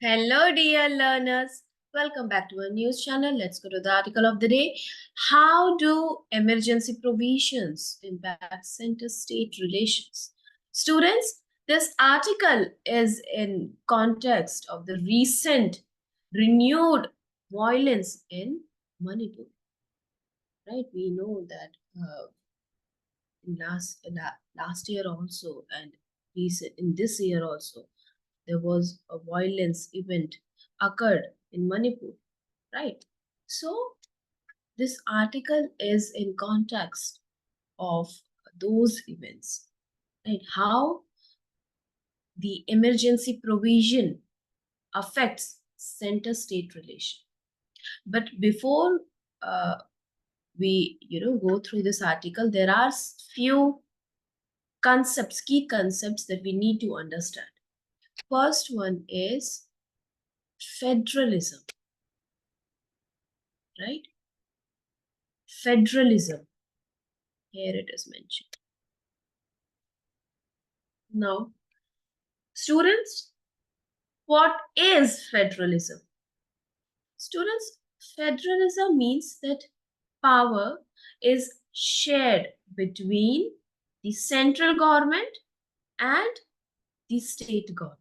Hello, dear learners. Welcome back to our news channel. Let's go to the article of the day. How do emergency provisions impact center-state relations? Students, this article is in context of the recent renewed violence in Manipur. Right? We know that in last year also and in this year also there was a violence event occurred in Manipur, right? So this article is in context of those events, right? How the emergency provision affects center-state relation. But before we go through this article, there are few key concepts that we need to understand. First one is federalism, right? Federalism. Here it is mentioned. Now, students, what is federalism? Students, federalism means that power is shared between the central government and the state governments.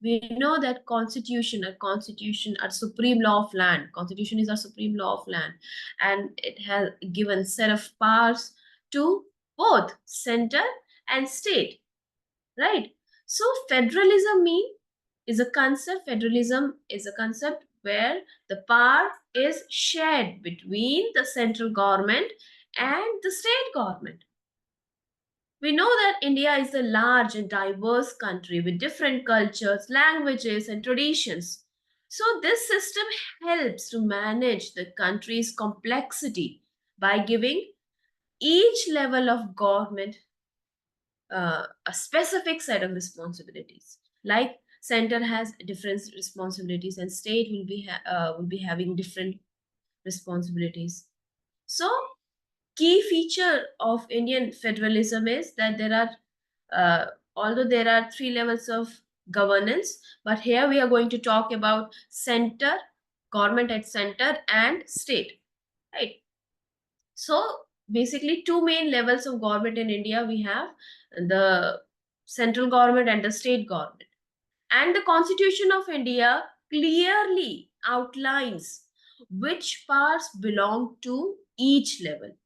We know that constitution, our supreme law of land. Constitution is our supreme law of land, and it has given set of powers to both center and state, right? So federalism is a concept. Federalism is a concept where the power is shared between the central government and the state government. We know that India is a large and diverse country with different cultures, languages, and traditions. So, this system helps to manage the country's complexity by giving each level of government a specific set of responsibilities. Like center has different responsibilities, and state will be having different responsibilities. So, key feature of Indian federalism is that although there are three levels of governance, but here we are going to talk about center, government at center, and state, right? So basically, two main levels of government in India we have: the central government and the state government. And the Constitution of India clearly outlines which powers belong to each level.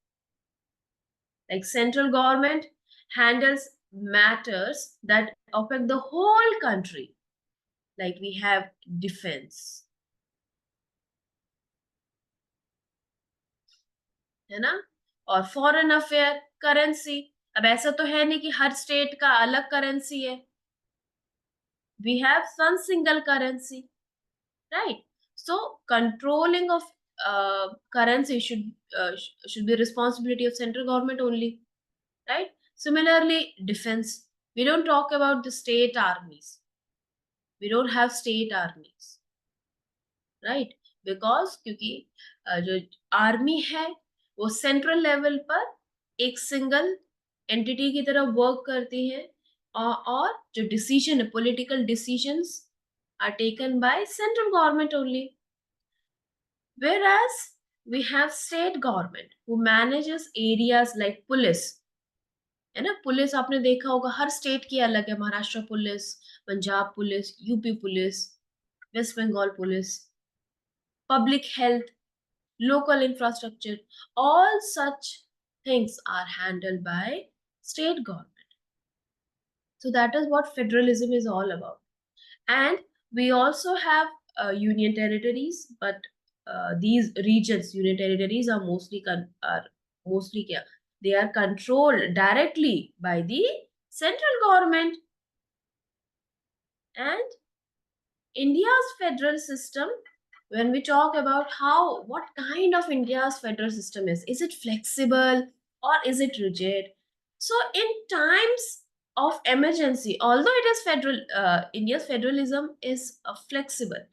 Like central government handles matters that affect the whole country, like we have defense, है ना, और foreign affair, currency. अब ऐसा तो है नहीं कि हर state का अलग करेंसी है. We have one single currency, right? So controlling of currency should be responsibility of central government only, right? Similarly, defense, we don't talk about the state armies. We don't have state armies, right? Because क्योंकि जो army है वो central level पर एक single entity की तरह work करती है, और जो डिसीजन है, political decisions are taken by central government only. Whereas we have state government who manages areas like police, है ना. पुलिस आपने देखा होगा हर स्टेट की अलग है. Maharashtra police, Punjab police, UP police, West Bengal police, public health, local infrastructure, all such things are handled by state government. So that is what federalism is all about. And we also have union territories, but these regions, union territories, are mostly they are controlled directly by the central government. And India's federal system, when we talk about what kind of India's federal system is it flexible or is it rigid? So in times of emergency, although it is federal, India's federalism is flexible,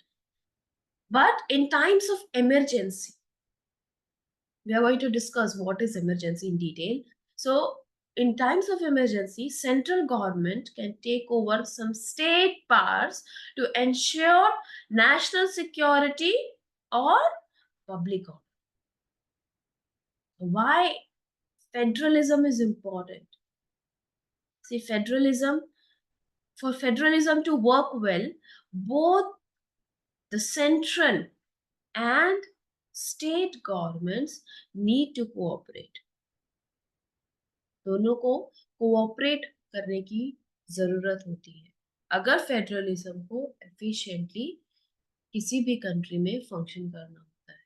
but in times of emergency, we are going to discuss what is emergency in detail. So in times of emergency, central government can take over some state powers to ensure national security or public order. Why federalism is important? See, for federalism to work well, both the central and state governments need to cooperate. दोनों को cooperate करने की जरूरत होती है अगर federalism को efficiently किसी भी कंट्री में फंक्शन करना होता है.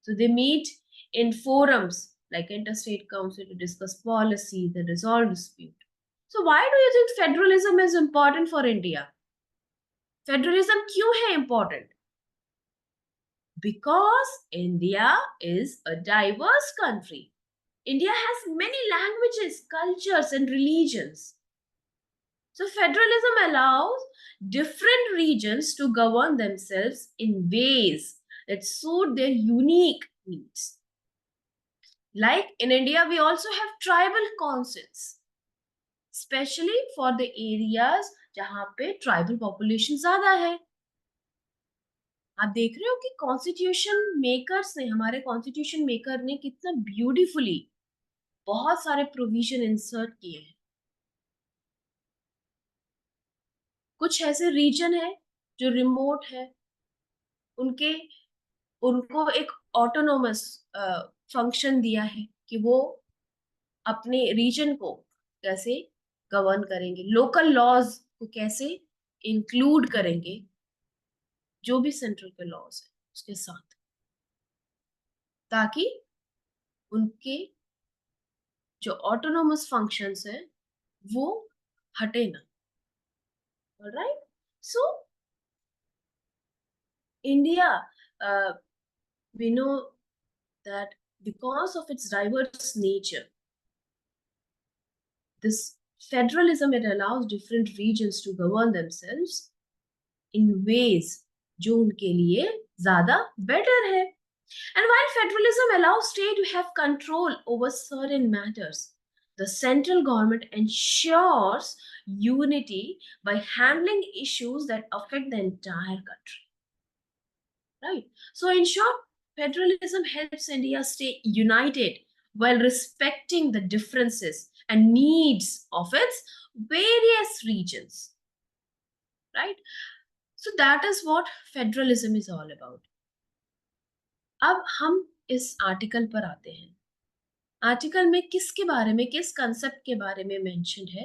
So they meet in forums like interstate council to discuss policies and resolve dispute. So why do you think federalism is important for India? Federalism क्यों है important? Because India is a diverse country. India has many languages, cultures, and religions. So federalism allows different regions to govern themselves in ways that suit their unique needs. Like in India, we also have tribal councils, especially for the areas जहाँ पे tribal population ज्यादा है. आप देख रहे हो कि हमारे कॉन्स्टिट्यूशन मेकर ने कितना ब्यूटीफुली बहुत सारे प्रोविजन इंसर्ट किए हैं. कुछ ऐसे रीजन है जो रिमोट है, उनको एक ऑटोनोमस फंक्शन दिया है कि वो अपने रीजन को कैसे गवर्न करेंगे, लोकल लॉज को कैसे इंक्लूड करेंगे जो भी सेंट्रल के लॉज है उसके साथ, ताकि उनके जो ऑटोनोमस फंक्शंस है वो हटे ना. Right. So India, we know that because of its diverse nature, this federalism, it allows different regions to govern themselves in ways जो उनके लिए ज्यादा better है. And while federalism allows state to have control over certain matters, the central government ensures unity by handling issues that affect the entire country. Right. So in short, federalism helps India stay united while respecting the differences and needs of its various regions. Right. So that is what federalism is all about. अब हम इस article पर आते हैं. Article में किसके बारे में, किस कंसेप्ट के बारे में मेंशन है?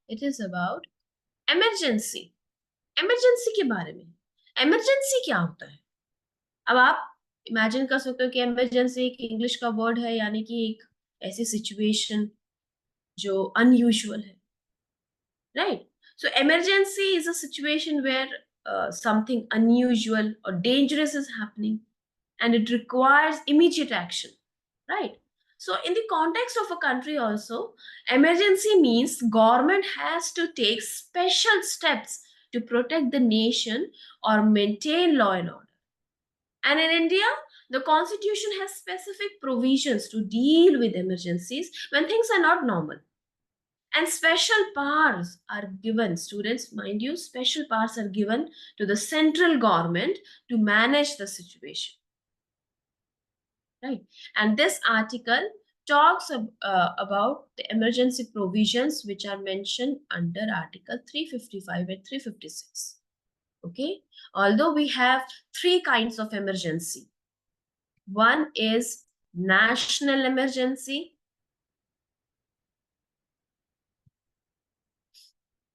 It is about emergency. Emergency के बारे में. इमरजेंसी क्या होता है? अब आप इमेजिन कर सकते हो कि इमरजेंसी एक इंग्लिश का वर्ड है, यानी कि एक ऐसी सिचुएशन जो अनयूजुअल है. Right. So emergency is a situation where something unusual or dangerous is happening and it requires immediate action. Right. So in the context of a country also, emergency means government has to take special steps to protect the nation or maintain law and order. And in India, the constitution has specific provisions to deal with emergencies when things are not normal. And special powers are given, students, mind you, special powers are given to the central government to manage the situation. Right. And this article talks about the emergency provisions which are mentioned under Article 355 and 356. Okay. Although we have three kinds of emergency. One is national emergency.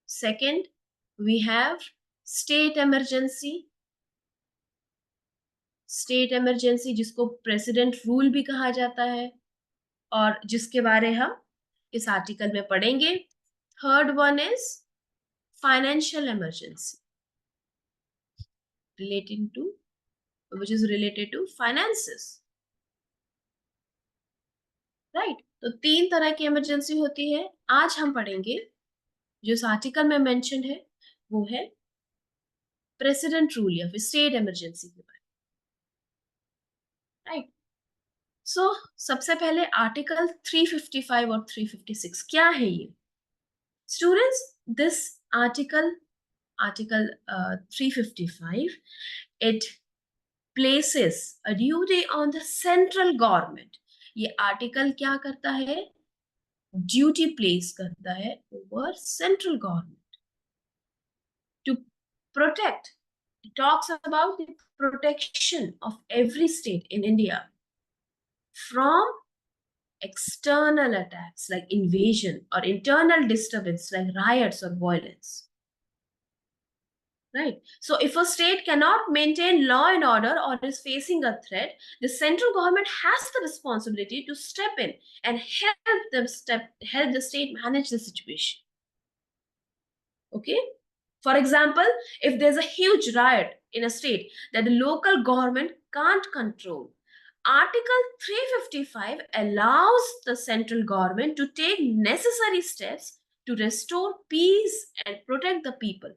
Second, we have state emergency. State emergency जिसको president rule भी कहा जाता है और जिसके बारे हम इस आर्टिकल में पढ़ेंगे. Third one is financial emergency relating to which is related to finances. Right. तो तीन तरह की इमरजेंसी होती है. आज हम पढ़ेंगे जो इस आर्टिकल में मेंशन है वो है प्रेसिडेंट रूल या फिर स्टेट इमरजेंसी के बारे में. राइट. सो सबसे पहले आर्टिकल 355 और 356 क्या है ये? Students, this article 355, it places a duty on the central government. ये आर्टिकल क्या करता है? ड्यूटी प्लेस करता है over central government to protect. It talks about the protection of every state in India from external attacks like invasion or internal disturbance like riots or violence. Right. So if a state cannot maintain law and order or is facing a threat, the central government has the responsibility to step in and help the state manage the situation. Okay. For example, if there's a huge riot in a state that the local government can't control, Article 355 allows the central government to take necessary steps to restore peace and protect the people.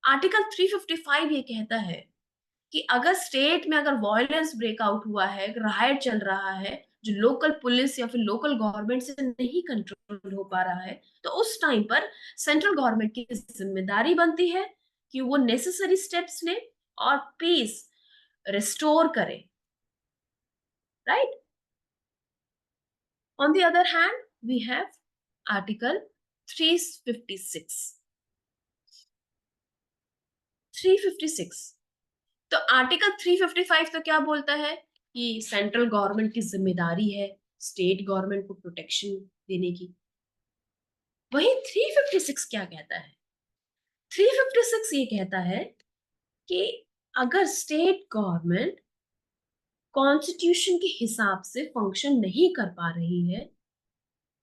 Article 355 ये कहता है कि अगर state में अगर violence breakout हुआ है, right चल रहा है, जो लोकल पुलिस या फिर लोकल गवर्नमेंट से नहीं कंट्रोल हो पा रहा है, तो उस टाइम पर सेंट्रल गवर्नमेंट की जिम्मेदारी बनती है कि वो नेसेसरी स्टेप्स ले और पीस रिस्टोर करे. Right. On the other hand we have article 356. 356. तो आर्टिकल 355 तो क्या बोलता है कि सेंट्रल गवर्नमेंट की जिम्मेदारी है स्टेट गवर्नमेंट को प्रोटेक्शन देने की. वही 356 क्या कहता है? 356 ये कहता है कि अगर स्टेट गवर्नमेंट कॉन्स्टिट्यूशन के हिसाब से फंक्शन नहीं कर पा रही है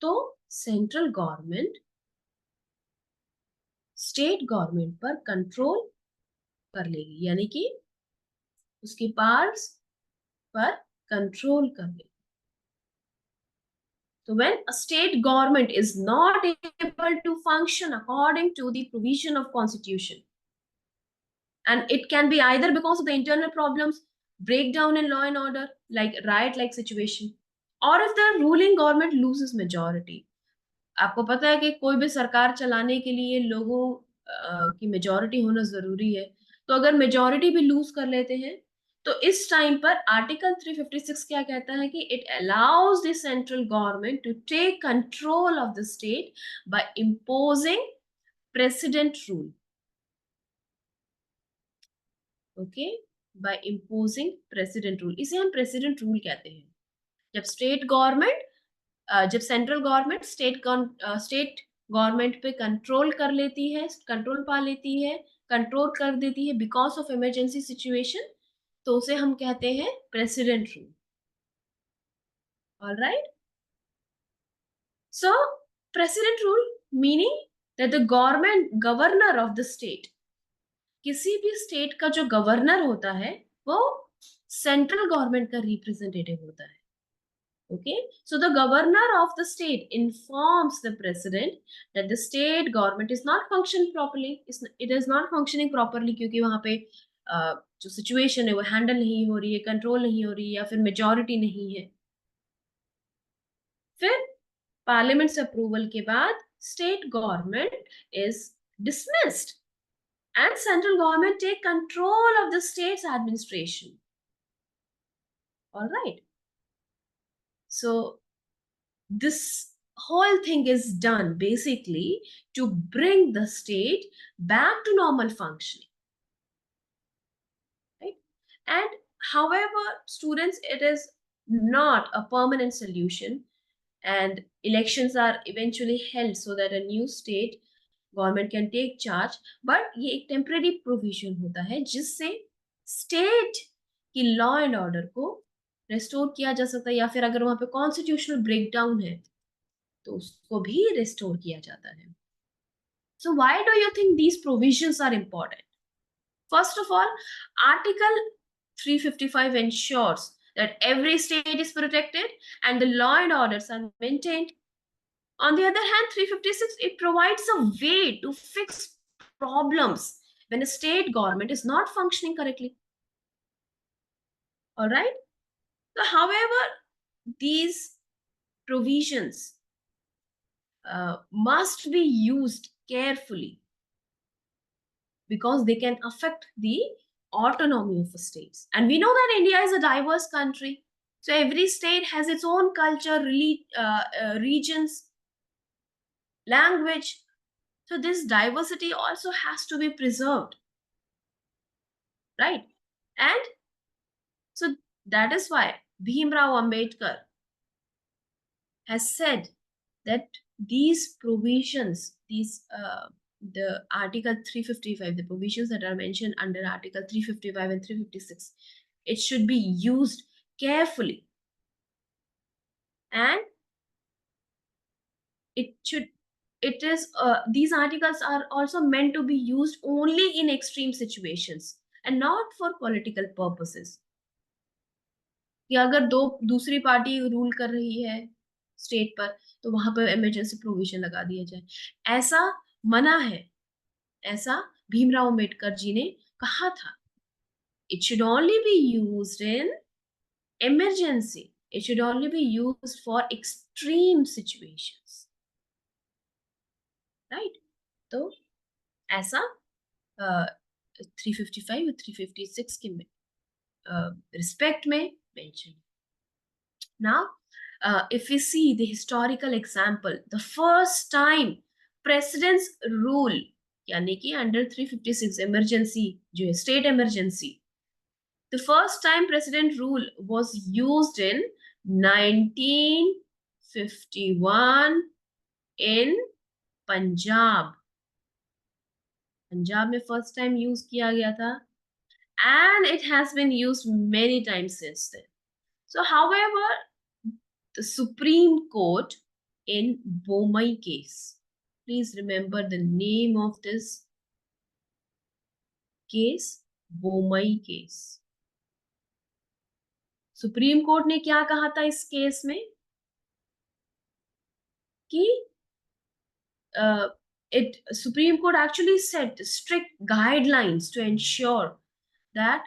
तो सेंट्रल गवर्नमेंट स्टेट गवर्नमेंट पर कंट्रोल कर लेगी, यानी कि उसके पावर्स पर कंट्रोल कर लेगी. So when a state government is not able to function according to the provision of constitution, and it can be either because of the internal problems, breakdown in law and order, like riot like situation, or if the ruling government loses majority. आपको पता है कि कोई भी सरकार चलाने के लिए लोगों की मेजॉरिटी होना जरूरी है. तो अगर मेजॉरिटी भी लूज कर लेते हैं तो इस टाइम पर आर्टिकल 356 क्या कहता है कि it allows the central government to take control of the state by imposing president rule. Okay, by imposing president rule. इसे हम प्रेसिडेंट रूल कहते हैं. जब स्टेट गवर्नमेंट जब सेंट्रल गवर्नमेंट स्टेट गवर्नमेंट पे कंट्रोल कर लेती है, कंट्रोल पा लेती है, कंट्रोल कर देती है बिकॉज ऑफ इमरजेंसी सिचुएशन, तो उसे हम कहते हैं president rule. Alright. So president rule meaning that the governor of the state, किसी भी स्टेट का जो गवर्नर होता है वो सेंट्रल गवर्नमेंट का रिप्रेजेंटेटिव होता है. Okay, so the governor of the state informs the president that the state government is not functioning properly. It is not functioning properly क्योंकि वहाँ पे जो situation है वो handle नहीं हो रही है, control नहीं हो रही है या फिर majority नहीं है. फिर parliament's approval के बाद state government is dismissed and central government take control of the state's administration. All right. So this whole thing is done basically to bring the state back to normal functioning, right? And however, students, it is not a permanent solution, and elections are eventually held so that a new state government can take charge. But ये एक temporary provision होता है जिससे state की law and order को restore किया जा सकता है, या फिर अगर वहां पे constitutional breakdown है तो उसको भी रिस्टोर किया जाता है. So why do you think these provisions are important? First of all, Article 355 ensures that every state is protected and the law and orders are maintained. On the other hand, 356, it provides a way to fix problems when a state government is not functioning correctly. All right. So, however, these provisions must be used carefully because they can affect the autonomy of the states. And we know that India is a diverse country. So every state has its own culture, regions, language. So this diversity also has to be preserved, right? And so that is why Bhimrao Ambedkar has said that these provisions, the Article 355, the provisions that are mentioned under Article 355 and 356, it should be used carefully, and it should it is these articles are also meant to be used only in extreme situations and not for political purposes. कि अगर दूसरी party rule कर रही है state पर, तो वहां पर इमरजेंसी प्रोविजन लगा दिया जाए, ऐसा मना है, ऐसा भीमराव अंबेडकर जी ने कहा था. It should only be used in emergency. It should only be used for extreme situations, right? तो ऐसा 355 और 356 के रिस्पेक्ट में mention. Now, if we see the historical example, the first time president's rule, यानी कि under 356 emergency जो है state emergency, the first time president rule was used in 1951 in Punjab. Punjab में फर्स्ट टाइम यूज किया गया था, and it has been used many times since then. So however, the Supreme Court in Bomai case, please remember the name of this case, Bomai case. Supreme court ने क्या कहा था इस case में कि Supreme Court actually set strict guidelines to ensure that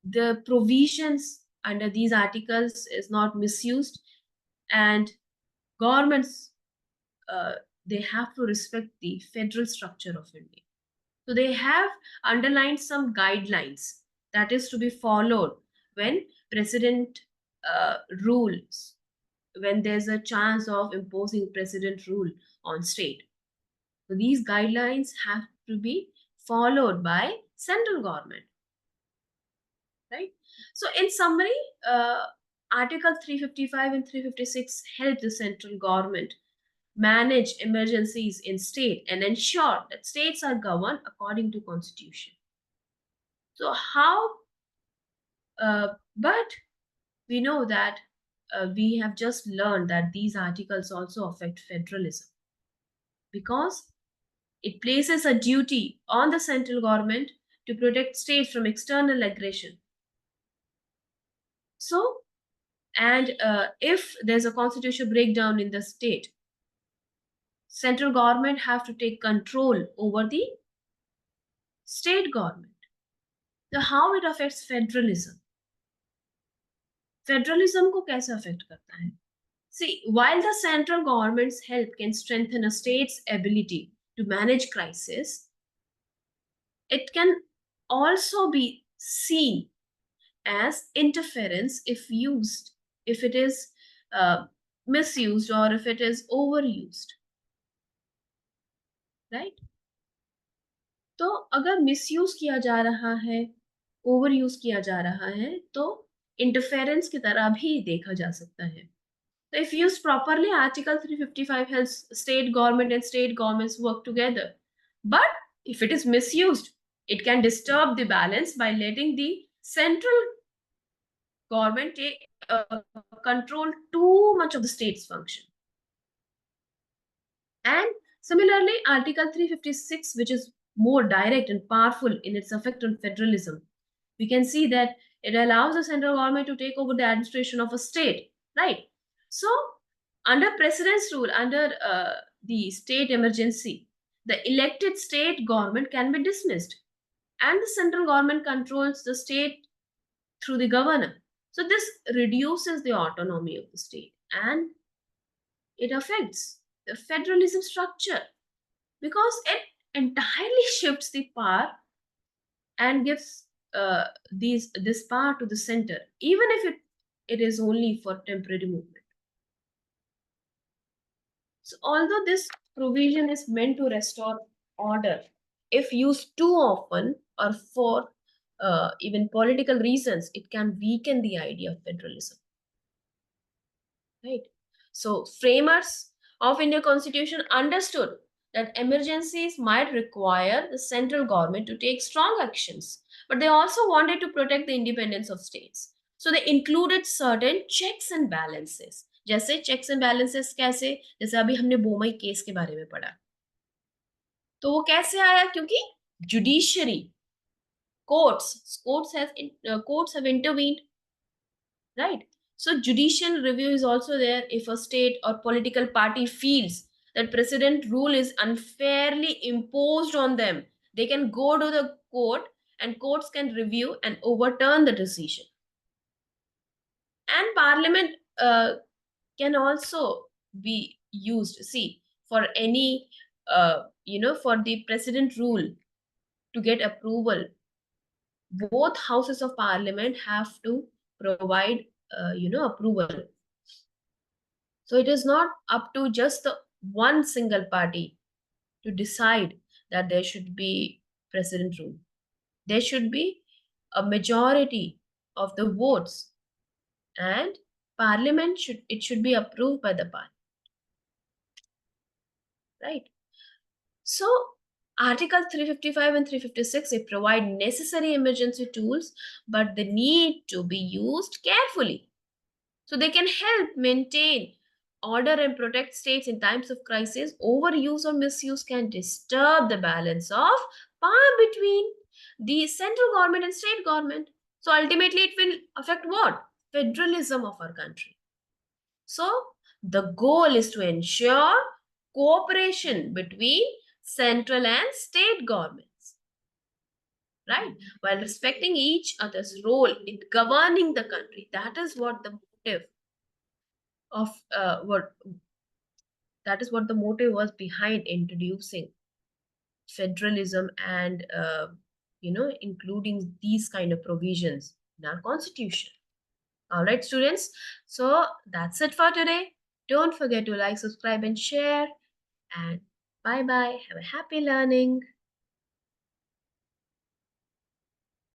the provisions under these articles is not misused, and governments they have to respect the federal structure of India. So they have underlined some guidelines that is to be followed when president rules, when there's a chance of imposing president rule on state. So these guidelines have to be followed by central government, right? So in summary, Article 355 and 356 help the central government manage emergencies in state and ensure that states are governed according to constitution. So how, but we know that we have just learned that these articles also affect federalism because it places a duty on the central government to protect states from external aggression. So, and if there's a constitutional breakdown in the state, central government have to take control over the state government. So how it affects federalism? Federalism को कैसे affect करता है? See, while the central government's help can strengthen a state's ability to manage crisis, it can also be seen as interference if it is misused or if it is overused, right? तो अगर misuse किया जा रहा है, over use किया जा रहा है, तो इंटरफेरेंस की तरह भी देखा जा सकता है. So if used properly, Article 355 helps state government and state governments work together. But if it is misused, it can disturb the balance by letting the central government take control too much of the state's function. And similarly, Article 356, which is more direct and powerful in its effect on federalism, we can see that it allows the central government to take over the administration of a state, right? So, under president's rule, under the state emergency, the elected state government can be dismissed, and the central government controls the state through the governor. So this reduces the autonomy of the state and it affects the federalism structure because it entirely shifts the power and gives this power to the center, even if it is only for temporary movement. So, although this provision is meant to restore order, if used too often or for even political reasons, it can weaken the idea of federalism. Right? So, framers of Indian Constitution understood that emergencies might require the central government to take strong actions, but they also wanted to protect the independence of states. So, they included certain checks and balances. जैसे checks and balances कैसे, जैसे अभी हमने Bommai case के बारे में पढ़ा, तो वो कैसे आया, क्योंकि judiciary courts have intervened, right? So judicial review is also there. If a state or political party feels that precedent rule is unfairly imposed on them, they can go to the court and courts can review and overturn the decision. And parliament can also be used, see, for any for the precedent rule to get approval, both houses of parliament have to provide approval. So it is not up to just the one single party to decide that there should be precedent rule. There should be a majority of the votes, and parliament should be approved by the parliament, right? So Article 355 and 356, they provide necessary emergency tools, but they need to be used carefully. So they can help maintain order and protect states in times of crisis. Overuse or misuse can disturb the balance of power between the central government and state government. So ultimately, it will affect what? Federalism of our country. So the goal is to ensure cooperation between central and state governments, right? While respecting each other's role in governing the country. That is what the motive of what the motive was behind introducing federalism and including these kind of provisions in our constitution. All right, students, so that's it for today. Don't forget to like, subscribe and share, and bye bye, have a happy learning.